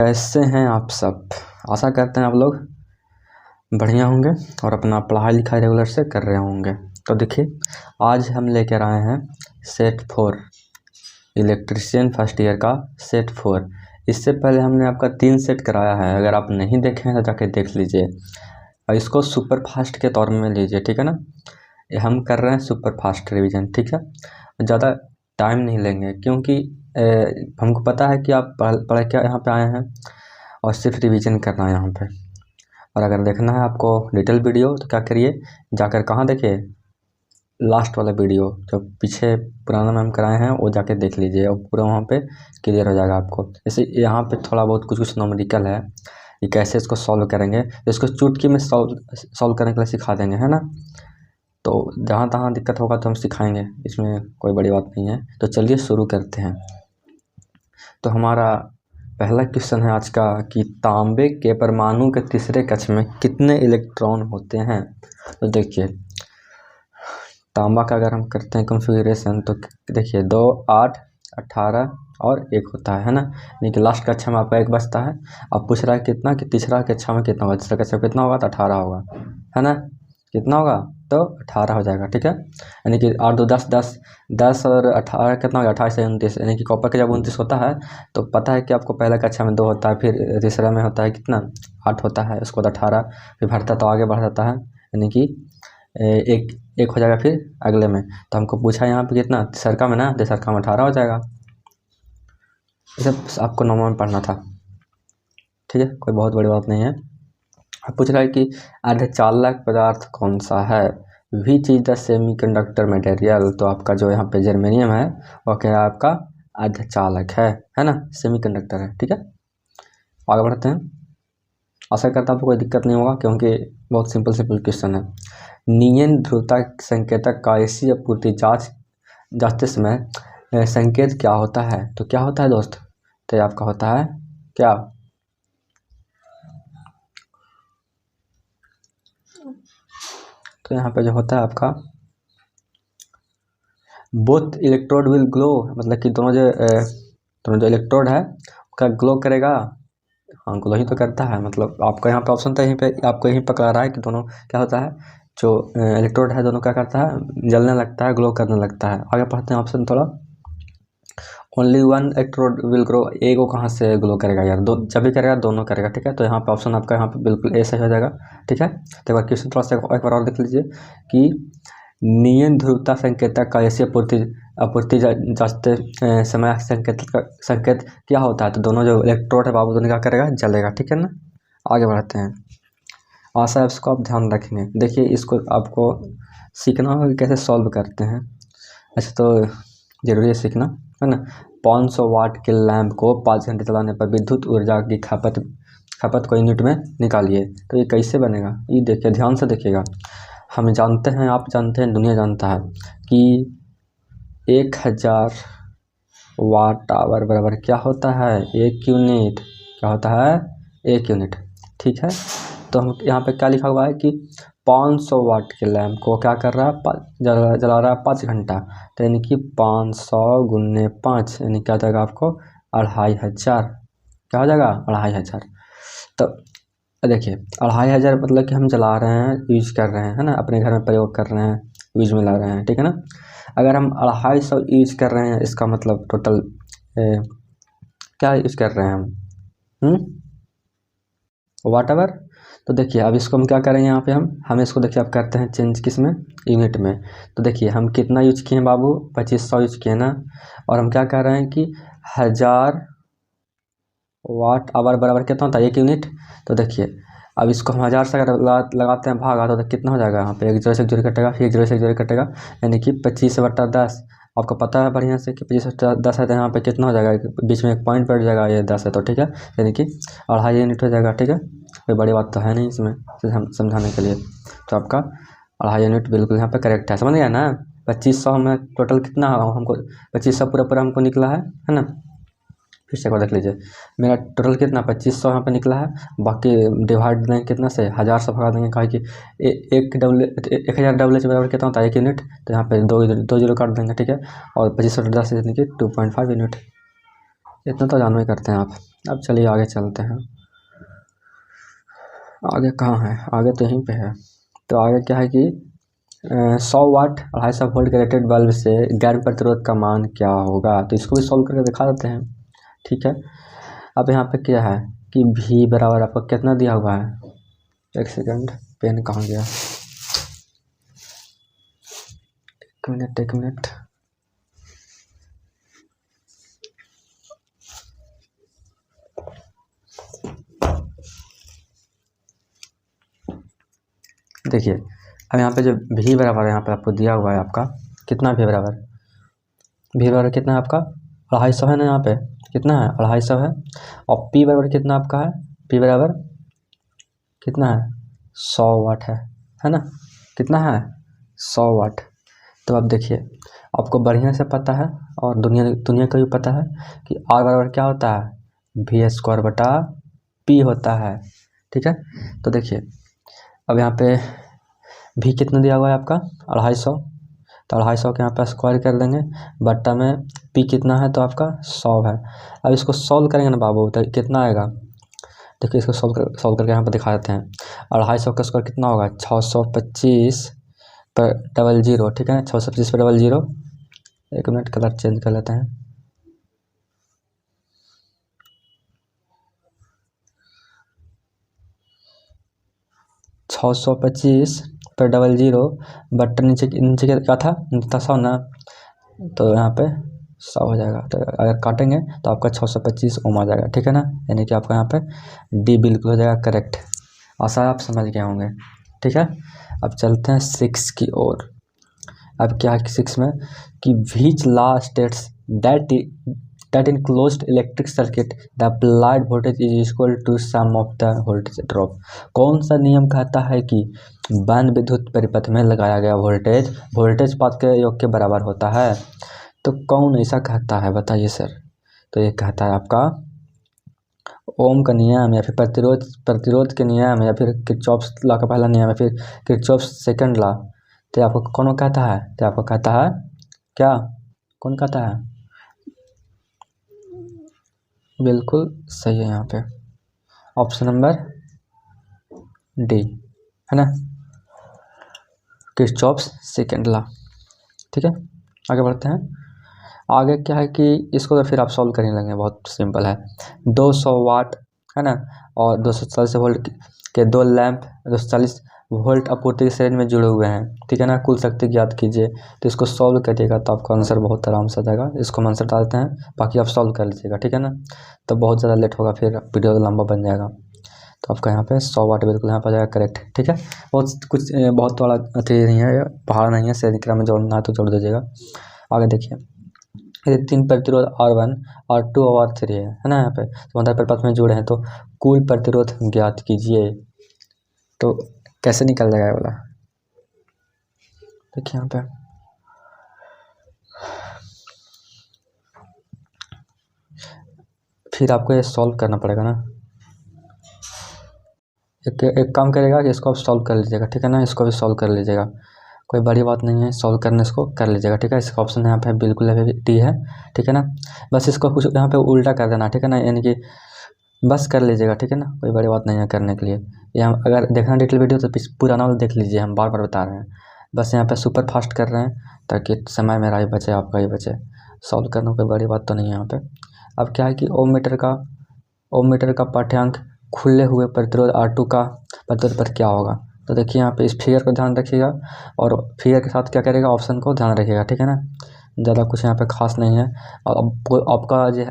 कैसे हैं आप सब। आशा करते हैं आप लोग बढ़िया होंगे और अपना पढ़ाई लिखाई रेगुलर से कर रहे होंगे। तो देखिए आज हम लेकर आए हैं सेट 4 इलेक्ट्रिशियन फर्स्ट ईयर का सेट 4। इससे पहले हमने आपका 3 सेट कराया है, अगर आप नहीं देखे हैं तो जाके देख लीजिए और इसको सुपर फास्ट के तौर में लीजिए, ठीक है ना। ये हम कर रहे हैं सुपर फास्ट रिवीजन, ठीक है। ज़्यादा टाइम नहीं लेंगे क्योंकि हमको पता है कि आप पढ़ के यहाँ पे आए हैं और सिर्फ रिवीजन करना है यहाँ पे। और अगर देखना है आपको डिटेल वीडियो तो क्या करिए, जाकर कहाँ देखिए, लास्ट वाला वीडियो जो पीछे पुराना में हम कराए हैं वो जाके देख लीजिए और पूरा वहाँ पे क्लियर हो जाएगा आपको। जैसे यहाँ पे थोड़ा बहुत कुछ नॉमेरिकल है, ये कैसे इसको सॉल्व करेंगे, इसको चुटकी में सॉल्व करने के लिए सिखा देंगे, है ना। तो जहाँ तहाँ दिक्कत होगा तो हम सिखाएंगे, इसमें कोई बड़ी बात नहीं है। तो चलिए शुरू करते हैं। तो हमारा पहला क्वेश्चन है आज का कि तांबे के परमाणु के तीसरे कक्ष में कितने इलेक्ट्रॉन होते हैं। तो देखिए तांबा का अगर हम करते हैं कॉन्फ़िगरेशन तो देखिए 2, 8, 18 और 1 होता है ना। यानी कि लास्ट कक्षा में आपका 1 बचता है। अब पूछ रहा है कितना कि तीसरा कक्षा में कितना होगा, तीसरा कक्षा में कितना होगा तो 18 होगा, है ना। कितना होगा तो 18 हो जाएगा, ठीक है। यानी कि 8 2 10 10 10 और 18 कितना होगा 28 से 29। यानी कि कॉपर का जब 29 होता है तो पता है कि आपको पहला कक्षा में 2 होता है, फिर तीसरा में होता है कितना 8 होता है, उसको 18 फिर बढ़ता तो आगे बढ़ जाता है, यानी कि एक हो जाएगा फिर अगले में। तो हमको पूछा यहाँ पे कितना तीसरा में ना, तीसरा में 18 हो जाएगा। ये सब आपको नॉर्मल में पढ़ना था, ठीक है, कोई बहुत बड़ी बात नहीं है। अब पूछ रहा है कि अर्धचालक पदार्थ कौन सा है, which is the semiconductor material. तो आपका जो यहाँ पे जर्मेनियम है वो क्या है, आपका अर्धचालक है ना, सेमीकंडक्टर है, ठीक है। आगे बढ़ते हैं। आशा करता हूँ आपको कोई दिक्कत नहीं होगा क्योंकि बहुत सिंपल क्वेश्चन है। नियन ध्रुवता संकेतक का एसी आपूर्ति जांचते समय संकेत क्या होता है। तो क्या होता है दोस्त, तो ये आपका होता है क्या, तो यहाँ पे जो होता है आपका बोथ इलेक्ट्रोड विल ग्लो, मतलब कि दोनों जो इलेक्ट्रोड है उसका ग्लो करेगा। हाँ ग्लो ही तो करता है, मतलब आपका यहाँ पे ऑप्शन था, यहीं पे आपको यहीं पकड़ा रहा है कि दोनों क्या होता है, जो इलेक्ट्रोड है दोनों क्या करता है, जलने लगता है, ग्लो करने लगता है। आगे पढ़ते हैं ऑप्शन थोड़ा। Only one electrode will grow, एक वो कहाँ से ग्लो करेगा यार, दो जब भी करेगा दोनों करेगा, ठीक है। तो यहाँ पे ऑप्शन आपका यहाँ पे बिल्कुल ए सही हो जाएगा, ठीक है। तो एक बार क्वेश्चन थोड़ा सा एक बार और देख लीजिए कि नियन ध्रुवता संकेतक का ऐसी आपूर्ति जांचते समय संकेत क्या होता है। तो दोनों जो इलेक्ट्रोड है बाबू दोनों क्या करेगा, जलेगा, ठीक है ना। आगे बढ़ते हैं। आशा है इसको आप ध्यान रखेंगे। देखिए इसको आपको सीखना होगा कि कैसे सॉल्व करते हैं। अच्छा तो जरूरी है सीखना, है ना। 500 वाट के लैंप को 5 घंटे चलाने पर विद्युत ऊर्जा की खपत को यूनिट में निकालिए। तो ये कैसे बनेगा, ये देखिए ध्यान से देखिएगा। हम जानते हैं, आप जानते हैं, दुनिया जानता है कि 1000 वाट आवर बराबर क्या होता है, 1 यूनिट। क्या होता है, 1 यूनिट, ठीक है। तो हम यहाँ पे क्या लिखा हुआ है कि 500 वाट के लैंप को क्या कर रहा है, जला रहा है 5 घंटा। तो यानी कि 500 गुने 5 यानी क्या हो जाएगा आपको 2500। क्या हो जाएगा 2500। तो देखिए 2500 मतलब कि हम जला रहे हैं, यूज कर रहे हैं, है ना, अपने घर में प्रयोग कर रहे हैं, यूज में ला रहे हैं, ठीक है ना। अगर हम 250 यूज कर रहे हैं इसका मतलब टोटल क्या यूज कर रहे हैं हम, वाट आवर। तो देखिए अब इसको हम क्या करेंगे, यहाँ पे हम इसको देखिए अब करते हैं चेंज किस में, यूनिट में। तो देखिए हम कितना यूज किए हैं बाबू, 2500 यूज किए ना। और हम क्या कर रहे हैं कि 1000 वाट आवर बराबर कितना होता है, 1 यूनिट। तो देखिए अब इसको हम 1000 से अगर लगाते हैं भागा तो कितना हो जाएगा, यहाँ पे 1 0 से 1 0 कटेगा, फिर 1 0 से 1 0 कटेगा, यानी कि 25/10। आपको पता है बढ़िया से कि 25/10 है, तो यहाँ पे कितना हो जाएगा, बीच में एक पॉइंट बैठ जाएगा, ये 10 है तो ठीक है, यानी कि 2.5 यूनिट हो जाएगा, ठीक है। कोई बड़ी बात तो है नहीं इसमें समझाने के लिए। तो आपका 2.5 यूनिट बिल्कुल यहाँ पे करेक्ट है, समझ गया ना। 2500 में टोटल कितना हमको, 2500 पूरा हमको निकला है ना। फिर से एक बार देख लीजिए, मेरा टोटल कितना 2500 यहाँ पे निकला है। बाकी डिवाइड देंगे कितना से, 1000 से भगा देंगे, कहा कि 1000 डब्ल्यू बराबर कितना होता है, 1 यूनिट। तो यहाँ पे दो जीरो काट देंगे, ठीक है। और 2500 10 यानी कि 2.5 यूनिट। इतना तो जानवे करते हैं आप। अब चलिए आगे चलते हैं। आगे कहाँ है, आगे तो यहीं पे है। तो आगे क्या है कि 100 वाट 250 वोल्ट के रेटेड बल्ब से गैर प्रतिरोध का मान क्या होगा। तो इसको भी सॉल्व करके दिखा देते हैं। ठीक है, अब यहाँ पे क्या है कि V बराबर आपका कितना दिया हुआ है। एक सेकंड, पेन कहाँ गया, एक मिनट। देखिए अब यहाँ पे जो V बराबर यहाँ पे आपको दिया हुआ है आपका कितना, V बराबर कितना है आपका 250 है ना। यहाँ पे कितना है 250 है। और P बराबर कितना आपका है, P बराबर कितना है 100 वाट है ना। कितना है 100 वाट। तो अब देखिए आपको बढ़िया से पता है और दुनिया को भी पता है कि R बराबर क्या होता है V² बटा P होता है। ठीक है, तो देखिए अब यहाँ पे V कितना दिया हुआ है आपका 250, तो 250 के यहाँ पे स्क्वायर कर देंगे, बट्टा में P कितना है तो आपका 100 है। अब इसको सॉल्व करेंगे ना बाबू, तो कितना आएगा। देखिए इसको सॉल्व करके यहाँ पर दिखा देते हैं। 250 का स्क्वायर कितना होगा 625 पर 00। ठीक है, 625 पर 00। एक मिनट कलर चेंज कर लेते हैं। 625 पर 00 बट्टा नीचे क्या था 100 ना, तो यहाँ पे 100 हो जाएगा। तो अगर काटेंगे तो आपका 625 ओम आ जाएगा। ठीक है ना, यानी कि आपका यहाँ पे डी बिल्कुल हो जाएगा करेक्ट। आशा आप समझ गए होंगे। ठीक है, अब चलते हैं 6 की ओर। अब क्या है 6 में कि which law states that in closed electric circuit the applied voltage is equal to sum of the voltage drop। कौन सा नियम कहता है कि बंद विद्युत परिपथ में लगाया गया वोल्टेज पात के योग के बराबर होता है। तो कौन ऐसा कहता है बताइए सर। तो ये कहता है आपका ओम का नियम, या फिर प्रतिरोध के नियम, या फिर किरचॉफ्स लॉ का पहला नियम, या फिर किरचॉफ्स सेकंड लॉ। तो आपको कौन कहता है, तो आपको कहता है क्या, कौन कहता है। बिल्कुल सही है यहाँ पे ऑप्शन नंबर डी है ना, किरचॉफ्स सेकंड लॉ। ठीक है, आगे बढ़ते हैं। आगे क्या है कि इसको तो फिर आप सॉल्व करने लगे, बहुत सिंपल है। 200 वाट है ना, और 240 वोल्ट के दो लैंप 240 वोल्ट आपूर्ति के श्रेणी में जुड़े हुए हैं। ठीक है ना, कुल शक्ति ज्ञात कीजिए। तो इसको सॉल्व करिएगा तो आपका आंसर बहुत आराम से आ जाएगा। इसको हम आंसर डालते हैं, बाकी आप सॉल्व कर लीजिएगा। ठीक है ना, तो बहुत ज़्यादा लेट होगा, फिर वीडियो लंबा बन जाएगा। तो आपका यहाँ पे 100 वाट बिल्कुल यहाँ पर आ जाएगा करेक्ट। ठीक है, बहुत बड़ा अति नहीं है, पहाड़ नहीं है, श्रेणी में जोड़ना है तो जोड़ दीजिएगा। आगे देखिए, ये 3 प्रतिरोध R1 R2 और R3 है ना। यहाँ पे समांतर परिपथ में जुड़े हैं, तो कुल प्रतिरोध ज्ञात कीजिए। तो कैसे निकल जाएगा ये वाला, देखिए यहाँ पे फिर आपको ये सॉल्व करना पड़ेगा ना। एक काम करेगा कि इसको आप सॉल्व कर लीजिएगा। ठीक है ना, इसको भी सॉल्व कर लीजिएगा, कोई बड़ी बात नहीं है, सॉल्व करने इसको कर लीजिएगा। ठीक है, इसका ऑप्शन यहाँ पे बिल्कुल डी है। ठीक है ना, बस इसको कुछ यहाँ पे उल्टा कर देना। ठीक है ना, यानी कि बस कर लीजिएगा। ठीक है ना, कोई बड़ी बात नहीं है करने के लिए। यहाँ अगर देखना डिटेल वीडियो तो पुराना वाला देख लीजिए, हम बार बार बता रहे हैं। बस यहाँ पे सुपर फास्ट कर रहे हैं ताकि समय मेरा ही बचे, आपका ही बचे। सॉल्व करना कोई बड़ी बात तो नहीं है यहाँ पे। अब क्या है कि ओम मीटर का पाठ्यांक खुले हुए प्रतिरोध R2 का प्रतिरोध पर क्या होगा। तो देखिए यहाँ पे इस फिगर को ध्यान रखिएगा, और फिगर के साथ क्या करेगा ऑप्शन को ध्यान रखिएगा। ठीक है ना, ज़्यादा कुछ यहाँ पे खास नहीं है। और आपका जो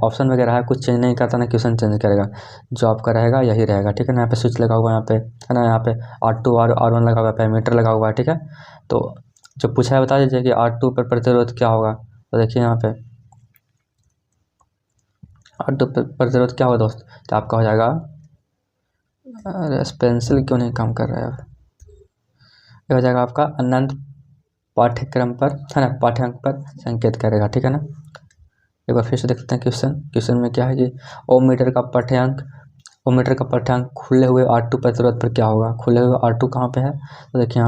ऑप्शन वगैरह है कुछ चेंज नहीं करता ना, क्वेश्चन चेंज करेगा, जो आपका रहेगा यही रहेगा। ठीक है ना, यहाँ पे स्विच लगा हुआ है यहाँ पे है ना, यहाँ पे R2 R1 लगा हुआ है, मीटर लगा हुआ है। ठीक है, तो जो पूछा है बता दीजिए कि R2 पर प्रतिरोध क्या होगा। तो देखिए यहाँ पे R2 पर प्रतिरोध क्या होगा दोस्त, तो आपका हो जाएगा, अरे पेंसिल क्यों नहीं काम कर रहा है, ये हो जाएगा आपका अनंत पाठ्यक्रम पर है ना, पाठ्यांक पर संकेत करेगा। ठीक है ना, एक बार फिर से देखते हैं क्वेश्चन में क्या है कि ओम मीटर का पाठ्यांक खुले हुए R2 प्रतिरोध पर क्या होगा। खुले हुए R2 कहाँ पे है, तो देखिए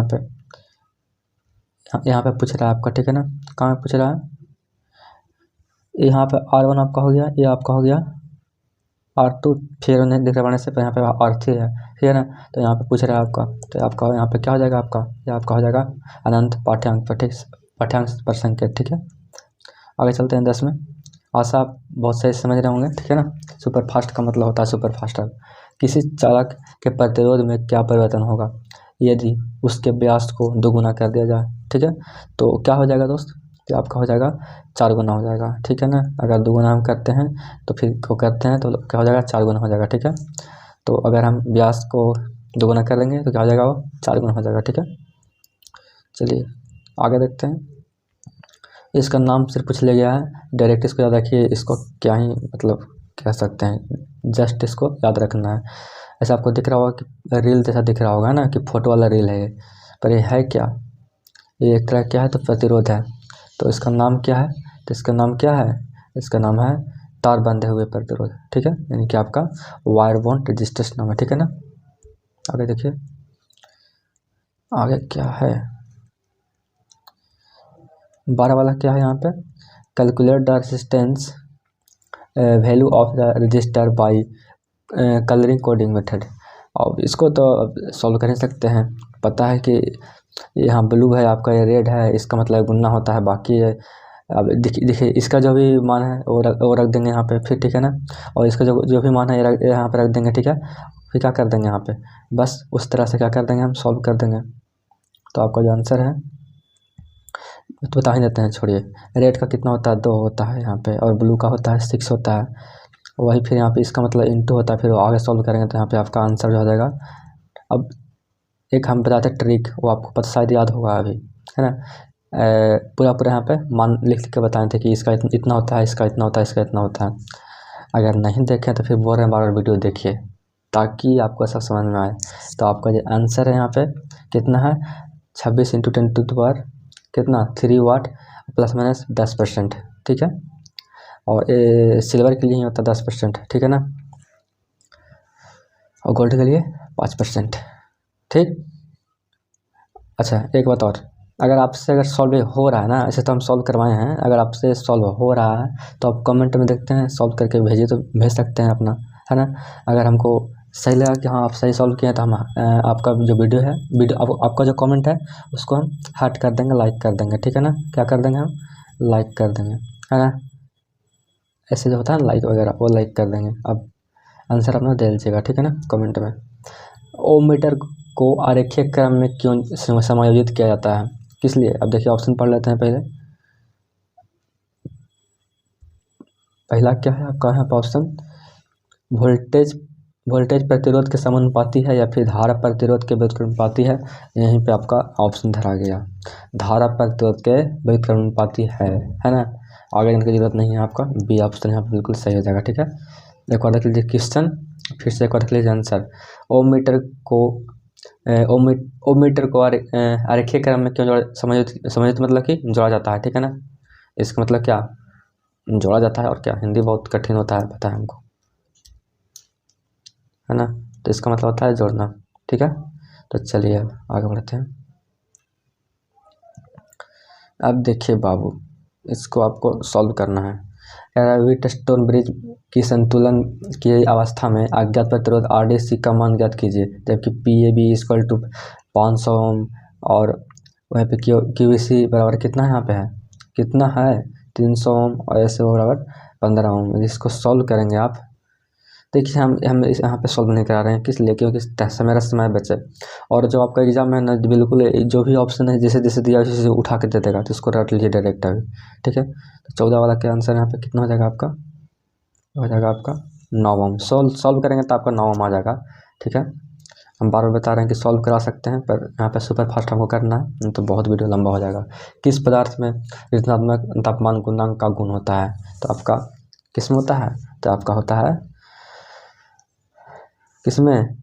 यहाँ पे पूछ रहा है आपका। ठीक है ना, कहाँ पे पूछ रहा है, यहाँ पे R1 आपका हो गया, ये आपका हो गया R2, फिर उन्हें दिख रहा से यहाँ पे R3 है, ठीक है ना। तो यहाँ पे पूछ रहा है आपका, तो आपका यहाँ पे क्या हो जाएगा आपका, ये आपका हो जाएगा अनंत पाठ्यांक पाठ्यांक पर संकेत, ठीक है। आगे चलते हैं 10 में। आशा आप बहुत सही समझ रहे होंगे, ठीक है ना। सुपर फास्ट का मतलब होता है सुपर फास्टर। किसी चालक के प्रतिरोध में क्या परिवर्तन होगा यदि उसके व्यास को दोगुना कर दिया जाए, ठीक है। तो क्या हो जाएगा दोस्त, तो आपका हो जाएगा 4 गुना हो जाएगा, ठीक है ना। अगर दोगुना हम करते हैं तो फिर को करते हैं तो क्या हो जाएगा, 4 गुना हो जाएगा, ठीक है। तो अगर हम व्यास को दोगुना कर देंगे तो क्या हो जाएगा, वो 4 गुना हो जाएगा, ठीक है। चलिए आगे देखते हैं। इसका नाम सिर्फ पूछ लिया गया है, डायरेक्ट इसको याद रखिए, इसको क्या ही मतलब कह सकते हैं, जस्ट इसको याद रखना है। ऐसा आपको दिख रहा होगा कि रील जैसा दिख रहा होगा ना, कि फोटो वाला रील है ये, पर ये है क्या, ये एक तरह क्या है, तो प्रतिरोध है। तो इसका नाम क्या है, तो इसका नाम क्या है, इसका नाम है तार बंधे हुए प्रतिरोध, ठीक है, यानी कि आपका वायर बॉन्ड रेजिस्टेंस नाम है, ठीक है ना। आगे देखिए, आगे क्या है, 12 वाला क्या है यहाँ पे, calculate the resistance value of the register by colouring coding method. और इसको तो सॉल्व कर ही सकते हैं, पता है कि यहाँ ब्लू है आपका, ये रेड है, इसका मतलब गुना होता है, बाकी है। अब देखिए इसका जो भी मान है वो रख देंगे यहाँ पे फिर, ठीक है ना। और इसका जो भी मान है यहाँ पे रख देंगे, ठीक है। फिर क्या कर देंगे यहाँ पे, बस उस तरह से क्या कर देंगे, हम सॉल्व कर देंगे। तो आपका जो आंसर है तो बता ही देते हैं, छोड़िए। रेड का कितना होता है, 2 होता है यहाँ पे, और ब्लू का होता है 6 होता है। वही फिर यहाँ पे इसका मतलब इंटू होता है, फिर आगे सॉल्व करेंगे तो यहाँ पे आपका आंसर जो हो जाएगा। अब एक हम बताते हैं ट्रिक, वो आपको पता शायद याद होगा अभी, है ना। पूरा यहाँ पे मान लिख के बताए थे कि इसका इतना होता है, इसका इतना होता है, इसका इतना होता है। अगर नहीं देखें तो फिर बोल रहे हैं बार बार वीडियो देखिए, ताकि आपको सब समझ में आए। तो आपका जो आंसर है यहाँ पे कितना है, 26 × 10⁻³ कितना 3 वाट ± 10%, ठीक है। और सिल्वर के लिए ही होता है 10%, ठीक है ना। और गोल्ड के लिए 5%, ठीक। अच्छा एक बात और, अगर आपसे अगर सॉल्व हो रहा है ना, ऐसे तो हम सॉल्व करवाए हैं, अगर आपसे सॉल्व हो रहा है तो आप कमेंट में देखते हैं, सॉल्व करके भेजिए तो भेज सकते हैं अपना, है ना। अगर हमको सही लगा कि हाँ आप सही सॉल्व किए तो हम आपका जो वीडियो है, आपका जो कमेंट है उसको हम हार्ट कर देंगे, लाइक कर देंगे, ठीक है ना। क्या कर देंगे हम, लाइक कर देंगे, है ना। ऐसे जो होता है लाइक वगैरह, वो लाइक कर देंगे। अब आंसर अपना दे लीजिएगा, ठीक है ना, कमेंट में। ओम मीटर को आरेखीय क्रम में क्यों समायोजित किया जाता है, किस लिए। अब देखिए ऑप्शन पढ़ लेते हैं पहले। पहला क्या है आपका यहाँ पर ऑप्शन, वोल्टेज प्रतिरोध के समानुपाती है या फिर धारा प्रतिरोध के व्युत्क्रमानुपाती है। यहीं पे आपका ऑप्शन धरा गया, धारा प्रतिरोध के व्युत्क्रमानुपाती है ना। आगे जाने की जरूरत नहीं है, आपका बी ऑप्शन यहाँ पर बिल्कुल सही हो जाएगा, ठीक है। एक बार देख लीजिए क्वेश्चन, फिर से एक बार देख लीजिए आंसर। ओम मीटर को आरेखीय क्रम में क्यों समायोजित मतलब कि जोड़ा जाता है, ठीक है ना। इसका मतलब क्या, जोड़ा जाता है, और क्या, हिंदी बहुत कठिन होता है पता है हमको, है ना। तो इसका मतलब होता है जोड़ना, ठीक है। तो चलिए आगे बढ़ते हैं। अब देखिए बाबू, इसको आपको सॉल्व करना है। व्हीटस्टोन ब्रिज की संतुलन की अवस्था में अज्ञात प्रतिरोध RDC का मान ज्ञात कीजिए, जबकि PAB = 500 ओम, और वहीं पे QVC बराबर कितना यहाँ पे है, कितना है 300 ओम, और ऐसे बराबर 15 ओम। इसको सॉल्व करेंगे आप, देखिए हम इस यहाँ पे सॉल्व नहीं करा रहे हैं, किस लिए, क्योंकि मेरा समय बचे। और जो आपका एग्जाम है ना, बिल्कुल जो भी ऑप्शन है जैसे जैसे दिया उसे उठा के दे देगा, तो इसको रट लीजिए डायरेक्ट अभी, ठीक है। तो 14 वाला के आंसर यहाँ पे कितना हो जाएगा आपका, हो जाएगा आपका 9 ओम। सॉल्व करेंगे तो आपका 9 ओम आ जाएगा, ठीक है। हम बार बार बता रहे हैं कि सॉल्व करा सकते हैं, पर यहाँ पे सुपर फास्ट हमको करना है, तो बहुत वीडियो लंबा हो जाएगा। किस पदार्थ में ऋणात्मक तापमान गुणांक का गुण होता है, तो आपका किस में होता है, तो आपका होता है किसमें,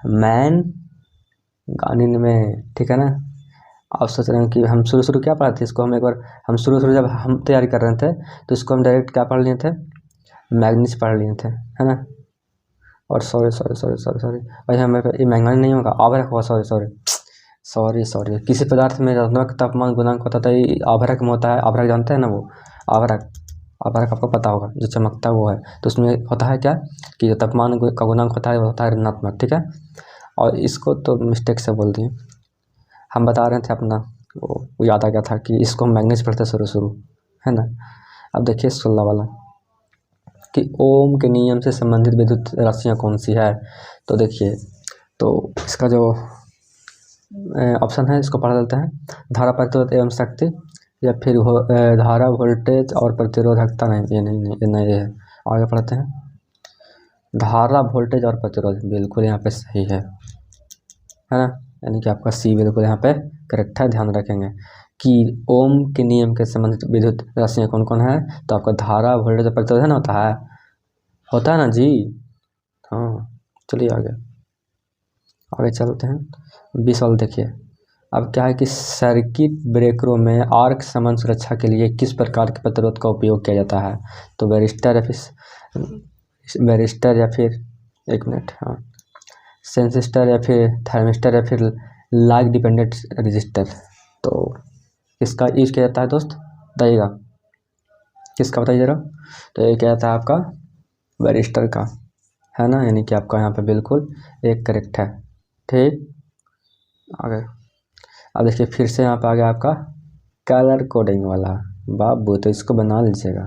मैंगानीज में, ठीक है ना। आप सोच रहे हैं कि हम शुरू क्या पढ़ा थे इसको, हम एक बार हम शुरू जब हम तैयारी कर रहे थे तो इसको हम डायरेक्ट क्या पढ़ लिए थे, मैग्नीज पढ़ लिए थे, है ना। और सॉरी भाई, हमें ये मैंगानीज नहीं होगा, आवर्क होगा, सॉरी किसी पदार्थ में ऋणात्मक तापमान गुणांक होता है, आवर्क में होता है, आवर्क जानते हैं ना वो, आवर्तक, आवर्तक आपको पता होगा जो चमकता है वो है। तो उसमें होता है क्या कि जो तापमान का गुणांक होता है वो होता है ऋणात्मक, ठीक है। और इसको तो मिस्टेक से बोल दिए, हम बता रहे थे अपना वो याद आ गया था कि इसको हम मैग्नीज पढ़ते शुरू है ना। अब देखिए 16 वाला कि ओम के नियम से संबंधित विद्युत राशियाँ कौन सी है। तो देखिए, तो इसका जो ऑप्शन है इसको पढ़ लेते हैं। धारा, प्रतिरोध एवं शक्ति, या फिर धारा, वोल्टेज और प्रतिरोधकता। नहीं ये नहीं ये है। आगे पढ़ते हैं। धारा, वोल्टेज और प्रतिरोध बिल्कुल यहाँ पे सही है ना। यानी कि आपका सी बिल्कुल यहाँ पे करेक्ट है। ध्यान रखेंगे कि ओम के नियम के संबंधित विद्युत राशियाँ कौन कौन है। तो आपका धारा, वोल्टेज और प्रतिरोध है ना, होता है ना जी। हाँ चलिए आगे चलते हैं। 20 वाला देखिए। अब क्या है कि सर्किट ब्रेकरों में आर्क समान सुरक्षा के लिए किस प्रकार के प्रतिरोध का उपयोग किया जाता है। तो बैरिस्टर या फिर एक मिनट, हाँ, सेंसिस्टर या फिर थर्मिस्टर या फिर लाइक डिपेंडेंट रजिस्टर। तो किसका यूज किया जाता है दोस्त, बताइएगा किसका, बताइए जरा। तो ये क्या जाता है आपका बैरिस्टर का, है ना। यानी कि आपका यहाँ पे बिल्कुल एक करेक्ट है। ठीक, आगे अब देखिए फिर से यहाँ पे आ गया आपका कलर कोडिंग वाला बाबू। तो इसको बना लीजिएगा,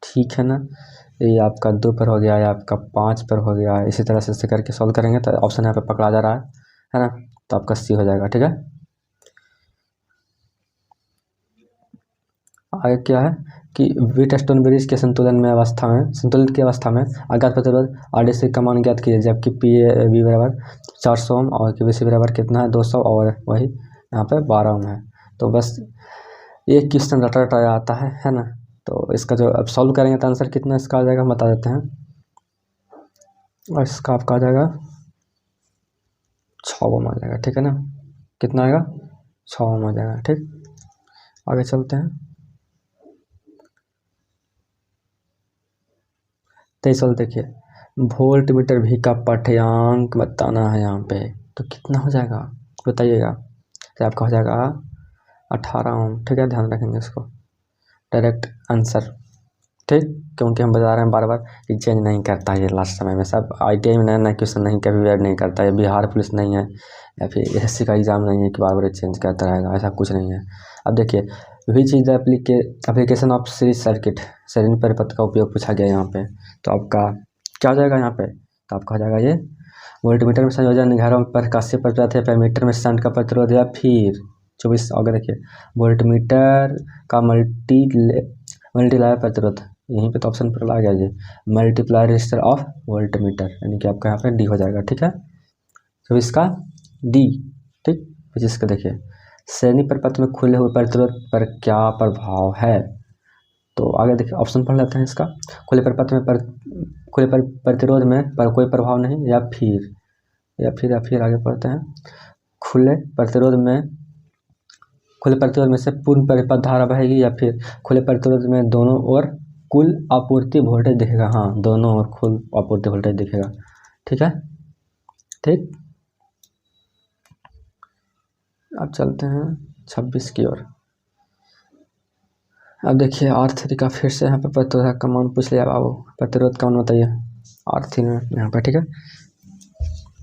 ठीक है ना। ये आपका 2 पर हो गया, या आपका 5 पर हो गया। इसी तरह से करके सॉल्व करेंगे तो ऑप्शन यहाँ पे पकड़ा जा रहा है ना। तो आपका सी हो जाएगा, ठीक है। आगे क्या है कि व्हीटस्टोन ब्रिज के संतुलित की अवस्था में आघात प्रतिरोध RDC का मान ज्ञात कीजिए। जबकि PAV बराबर 400 ओम और QVC बराबर कितना है 200, और वही यहाँ पे 12 ओम है। तो बस एक क्वेश्चन रटा आता है ना। तो इसका जो अब सॉल्व करेंगे तो आंसर कितना इसका आ जाएगा हम बता देते हैं। और इसका आपका आ जाएगा 6 ओम आ जाएगा, ठीक है ना। कितना आएगा 6 ओम आ जाएगा, ठीक। आगे चलते हैं। 23 वाला देखिए। वोल्ट मीटर भी का पाठ्यांक बताना है यहाँ पे। तो कितना हो जाएगा बताइएगा। तो आपका हो जाएगा 18 ओम, ठीक है। ध्यान रखेंगे इसको, डायरेक्ट आंसर, ठीक। क्योंकि हम बता रहे हैं बार बार कि चेंज नहीं करता है ये लास्ट समय में। सब ITI में नया नया क्वेश्चन नहीं कभी ऐड नहीं करता है। बिहार पुलिस नहीं है या फिर SSC का एग्जाम नहीं है कि बार बार चेंज करता रहेगा, ऐसा कुछ नहीं है। अब देखिए which is application of series circuit, श्रेणी परिपथ का उपयोग पूछा गया यहाँ पे। तो आपका क्या हो जाएगा यहाँ पे। तो आपका हो जाएगा ये वोल्टमीटर में संयोजन, घरों पर प्रकाशीय प्रतिरोध, या मीटर में शंट का प्रतिरोध, या फिर 24 आगे देखिए वोल्टमीटर का मल्टीप्लायर प्रतिरोध। यहीं पे तो ऑप्शन पर आ गया जी, मल्टीप्लायर रजिस्टर ऑफ वोल्टमीटर। यानी कि आपका यहाँ पे डी हो जाएगा, ठीक है। तो इसका डी, ठीक। 25 का देखिए श्रेणी परिपथ में खुले हुए प्रतिरोध पर क्या प्रभाव है। तो आगे देखिए ऑप्शन पढ़ लेते हैं इसका। खुले परिपथ में प्रतिरोध में पर कोई प्रभाव नहीं, या फिर आगे पढ़ते हैं। खुले प्रतिरोध में से पूर्ण परिपथ धारा बहेगी, या फिर खुले प्रतिरोध में दोनों ओर कुल आपूर्ति वोल्टेज दिखेगा। हाँ, दोनों ओर कुल आपूर्ति वोल्टेज दिखेगा, ठीक है, ठीक। अब चलते हैं 26 की ओर। अब देखिए R3 का फिर से यहाँ पे प्रतिरोध का मान पूछ लिया बाबू। प्रतिरोध का मान बताइए R3 में यहाँ पे, ठीक है।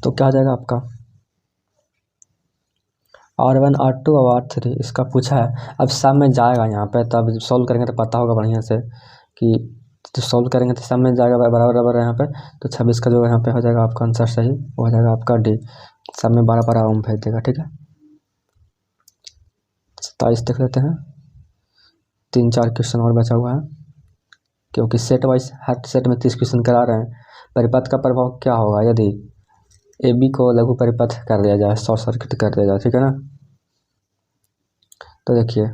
तो क्या आ जाएगा आपका R1, R2 और R3 इसका पूछा है। अब सब में जाएगा यहाँ पे, तो अब सॉल्व करेंगे तो पता होगा बढ़िया से कि तो सॉल्व करेंगे तो सब में जाएगा बराबर यहाँ पे। तो 26 का जो यहाँ पे हो जाएगा आपका आंसर सही, वो हो जाएगा आपका डी। सब में 12 ओम भेज देगा, ठीक है। 27 देख लेते हैं। 3-4 क्वेश्चन और बचा हुआ है, क्योंकि सेट वाइज हर सेट में 30 क्वेश्चन करा रहे हैं। परिपथ का प्रभाव क्या होगा यदि AB को लघु परिपथ कर दिया जाए, शॉर्ट सर्किट कर दिया जाए, ठीक है ना। तो देखिए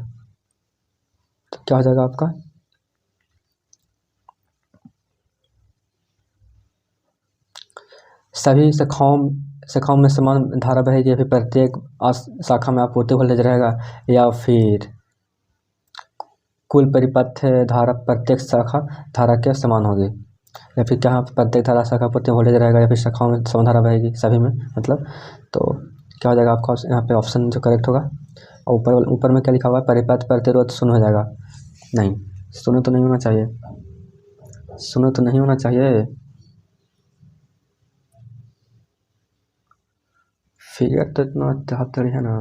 तो क्या हो जाएगा आपका सभी शाखाओं में समान धारा बहेगी, या फिर प्रत्येक शाखा में आपूर्ति वोल्टेज रहेगा, या फिर कुल परिपथ धारा प्रत्येक शाखा धारा के समान होगी, या फिर क्या प्रत्येक धारा शाखा प्रत्येक वोल्टेज रहेगा, या फिर शाखाओं में समान धारा बहेगी सभी में, मतलब। तो क्या हो जाएगा आपका यहाँ पे ऑप्शन जो करेक्ट होगा। और ऊपर में क्या लिखा हुआ है परिपथ प्रतिरोध शून्य हो जाएगा, नहीं सुने तो नहीं होना चाहिए, सुने तो नहीं होना चाहिए। फिगर तो इतना बेहतर है ना,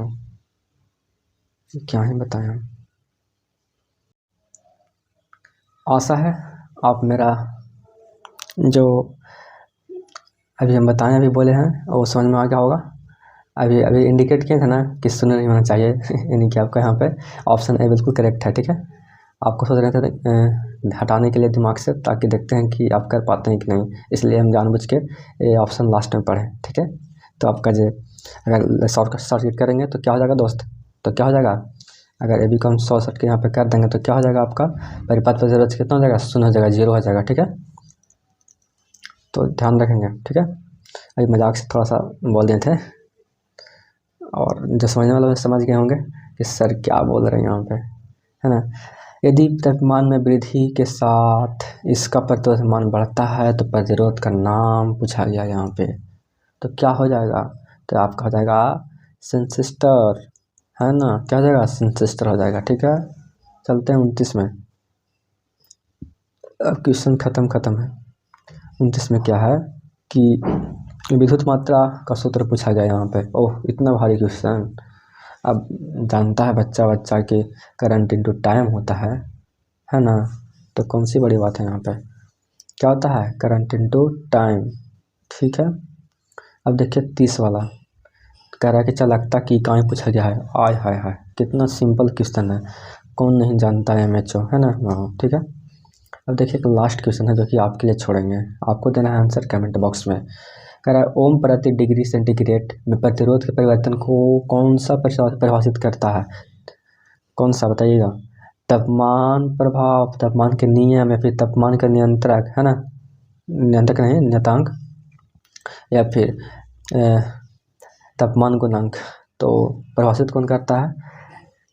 क्या ही बताएं हम। आशा है आप मेरा जो अभी हम बताएं, अभी बोले हैं वो समझ में आ गया होगा। अभी अभी इंडिकेट किए थे ना कि सुने नहीं होना चाहिए यानी कि आपका यहाँ पे ऑप्शन ए बिल्कुल करेक्ट है, ठीक है। आपको सोच रहे थे हटाने के लिए दिमाग से, ताकि देखते हैं कि आप कर पाते हैं कि नहीं, इसलिए हम जानबूझ के ये ऑप्शन लास्ट में पढ़े, ठीक है। तो आपका जो अगर शॉर्ट करेंगे तो क्या हो जाएगा दोस्त, तो क्या हो जाएगा, अगर ए बी को हम 100 के यहाँ पे कर देंगे तो क्या हो जाएगा आपका परिपथ पर जरूरत कितना हो जाएगा, 0 हो जाएगा, 0 हो जाएगा, ठीक है। तो ध्यान रखेंगे, ठीक है। अभी मजाक से थोड़ा सा बोल दिए थे, और जो समझने वाले समझ गए होंगे कि सर क्या बोल रहे हैं यहाँ पे, है ना। यदि तापमान में वृद्धि के साथ इसका प्रतिरोधमान बढ़ता है तो प्रतिरोध का नाम पूछा गया यहाँ पे, तो क्या हो जाएगा, तो आपका हो जाएगा सेंसिस्टर, है ना, क्या हो जाएगा, सेंसिस्टर हो जाएगा, ठीक है। चलते हैं 29 में। अब क्वेश्चन खत्म है। 29 में क्या है कि विद्युत मात्रा का सूत्र पूछा गया यहाँ पे। ओह इतना भारी क्वेश्चन। अब जानता है बच्चा कि करंट इनटू टाइम होता है ना, तो कौन सी बड़ी बात है यहाँ पे, क्या होता है, करंट इनटू टाइम, ठीक है। अब देखिए 30 वाला कह रहा है कि चालकता की इकाई पूछा गया है। आय हाय हाय, कितना सिंपल क्वेश्चन है, कौन नहीं जानता है एमएचओ, है ना, हाँ ठीक है। अब देखिए एक लास्ट क्वेश्चन है जो कि आपके लिए छोड़ेंगे, आपको देना है आंसर कमेंट बॉक्स में। कह रहा है ओम प्रति डिग्री सेंटीग्रेड में प्रतिरोध के परिवर्तन को कौन सा परिभाषित करता है, कौन सा बताइएगा, तापमान प्रभाव, तापमान के नियम, या फिर तापमान का नियंत्रक, है ना, नियंत्रक नहीं नियतांक, या फिर तापमान गुणांक। तो परिभाषित कौन करता है,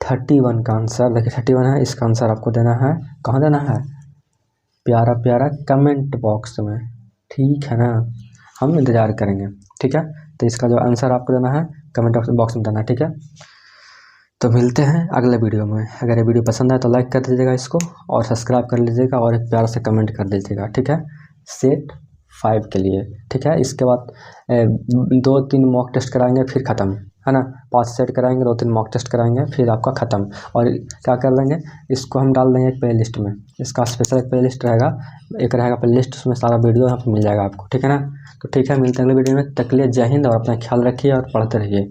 31 का आंसर देखिए 31 है, इसका आंसर आपको देना है, कहाँ देना है, प्यारा कमेंट बॉक्स में, ठीक है ना, हम इंतज़ार करेंगे, ठीक है। तो इसका जो आंसर आपको देना है कमेंट बॉक्स में देना है, ठीक है। तो मिलते हैं अगले वीडियो में। अगर ये वीडियो पसंद आए तो लाइक कर दीजिएगा इसको, और सब्सक्राइब कर लीजिएगा, और एक प्यार से कमेंट कर दीजिएगा, ठीक है, सेट 5 के लिए, ठीक है। इसके बाद 2-3 मॉक टेस्ट कराएंगे फिर ख़त्म, है ना, 5 सेट कराएंगे, 2-3 मॉक टेस्ट कराएंगे फिर आपका ख़त्म। और क्या कर लेंगे, इसको हम डाल देंगे एक प्ले लिस्ट में, इसका स्पेशल एक प्ले लिस्ट रहेगा, एक रहेगा प्ले लिस्ट, उसमें सारा वीडियो यहाँ पर मिल जाएगा आपको, ठीक है ना। तो ठीक है, मिलते हैं अगले वीडियो में, तक के लिए जय हिंद, और अपना ख्याल रखिए और पढ़ते रहिए।